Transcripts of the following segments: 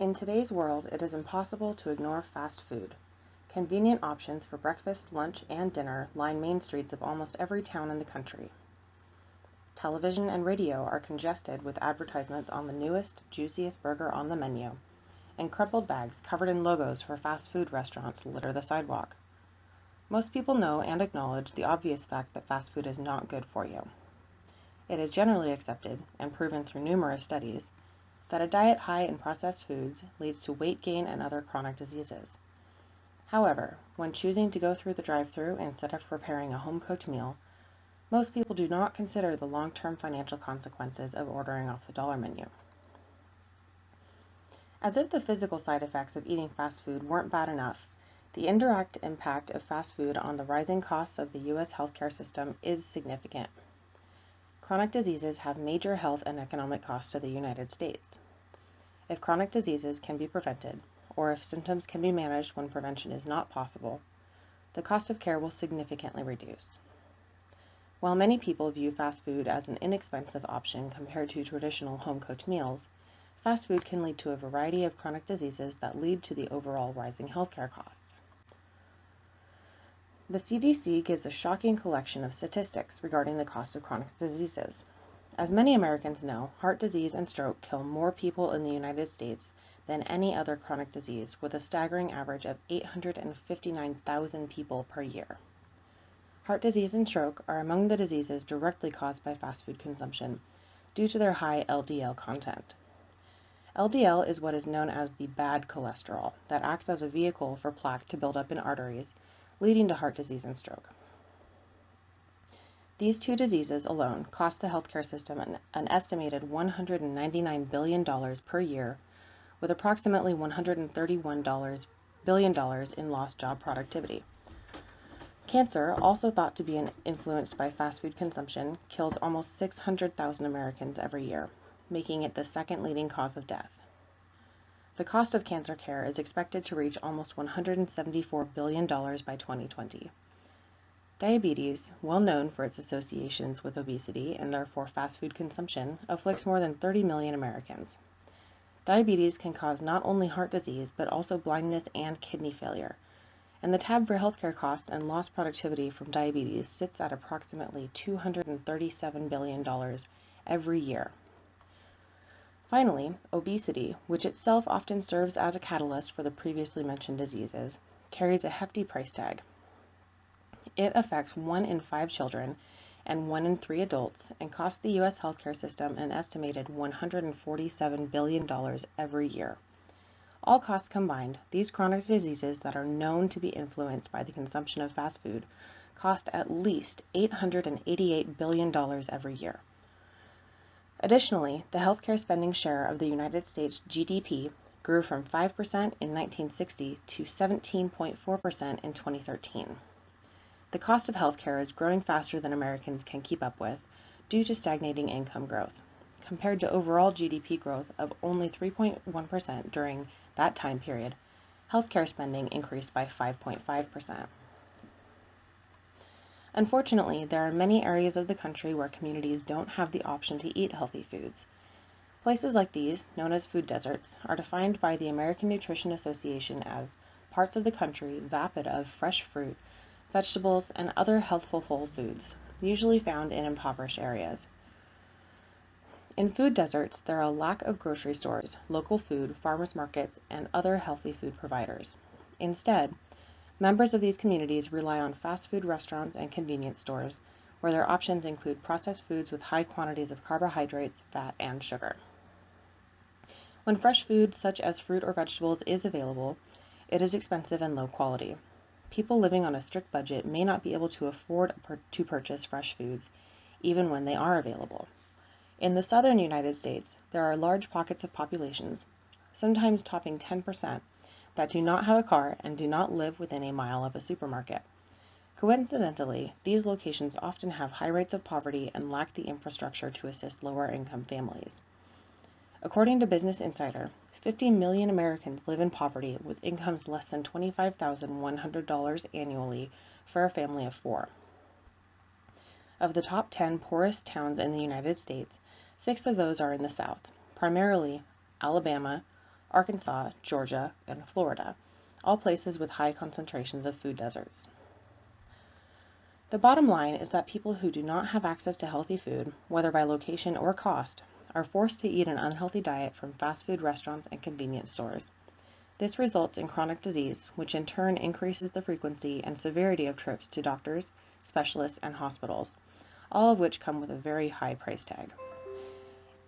In today's world, it is impossible to ignore fast food. Convenient options for breakfast, lunch, and dinner line main streets of almost every town in the country. Television and radio are congested with advertisements on the newest, juiciest burger on the menu, and crumpled bags covered in logos for fast food restaurants litter the sidewalk. Most people know and acknowledge the obvious fact that fast food is not good for you. It is generally accepted, and proven through numerous studies, that a diet high in processed foods leads to weight gain and other chronic diseases. However, when choosing to go through the drive-thru instead of preparing a home-cooked meal, most people do not consider the long-term financial consequences of ordering off the dollar menu. As if the physical side effects of eating fast food weren't bad enough, the indirect impact of fast food on the rising costs of the U.S. healthcare system is significant. Chronic diseases have major health and economic costs to the United States. If chronic diseases can be prevented, or if symptoms can be managed when prevention is not possible, the cost of care will significantly reduce. While many people view fast food as an inexpensive option compared to traditional home-cooked meals, fast food can lead to a variety of chronic diseases that lead to the overall rising healthcare costs. The CDC gives a shocking collection of statistics regarding the cost of chronic diseases. As many Americans know, heart disease and stroke kill more people in the United States than any other chronic disease, with a staggering average of 859,000 people per year. Heart disease and stroke are among the diseases directly caused by fast food consumption due to their high LDL content. LDL is what is known as the bad cholesterol that acts as a vehicle for plaque to build up in arteries, leading to heart disease and stroke. These two diseases alone cost the healthcare system an estimated $199 billion per year, with approximately $131 billion in lost job productivity. Cancer, also thought to be influenced by fast food consumption, kills almost 600,000 Americans every year, making it the second leading cause of death. The cost of cancer care is expected to reach almost $174 billion by 2020. Diabetes, well known for its associations with obesity and therefore fast food consumption, afflicts more than 30 million Americans. Diabetes can cause not only heart disease but also blindness and kidney failure, and the tab for healthcare costs and lost productivity from diabetes sits at approximately $237 billion every year. Finally, obesity, which itself often serves as a catalyst for the previously mentioned diseases, carries a hefty price tag. It affects 1 in 5 children and 1 in 3 adults and costs the U.S. healthcare system an estimated $147 billion every year. All costs combined, these chronic diseases that are known to be influenced by the consumption of fast food cost at least $888 billion every year. Additionally, the healthcare spending share of the United States GDP grew from 5% in 1960 to 17.4% in 2013. The cost of healthcare is growing faster than Americans can keep up with due to stagnating income growth, compared to overall GDP growth of only 3.1% during that time period. Healthcare spending increased by 5.5%. Unfortunately, there are many areas of the country where communities don't have the option to eat healthy foods. Places like these, known as food deserts, are defined by the American Nutrition Association as parts of the country vapid of fresh fruit, vegetables, and other healthful whole foods, usually found in impoverished areas. In food deserts, there are a lack of grocery stores, local food, farmers markets, and other healthy food providers. Instead, members of these communities rely on fast food restaurants and convenience stores, where their options include processed foods with high quantities of carbohydrates, fat, and sugar. When fresh food, such as fruit or vegetables, is available, it is expensive and low quality. People living on a strict budget may not be able to afford to purchase fresh foods, even when they are available. In the southern United States, there are large pockets of populations, sometimes topping 10%, that do not have a car and do not live within a mile of a supermarket. Coincidentally, these locations often have high rates of poverty and lack the infrastructure to assist lower-income families. According to Business Insider, 50 million Americans live in poverty with incomes less than $25,100 annually for a family of 4. Of the top 10 poorest towns in the United States, 6 of those are in the South, primarily Alabama, Arkansas, Georgia, and Florida, all places with high concentrations of food deserts. The bottom line is that people who do not have access to healthy food, whether by location or cost, are forced to eat an unhealthy diet from fast food restaurants and convenience stores. This results in chronic disease, which in turn increases the frequency and severity of trips to doctors, specialists, and hospitals, all of which come with a very high price tag.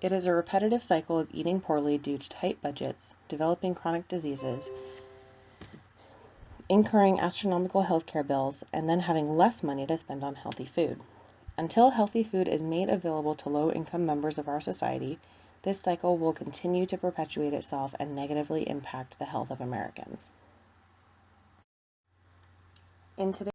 It is a repetitive cycle of eating poorly due to tight budgets, developing chronic diseases, incurring astronomical healthcare bills, and then having less money to spend on healthy food. Until healthy food is made available to low-income members of our society, this cycle will continue to perpetuate itself and negatively impact the health of Americans. In today's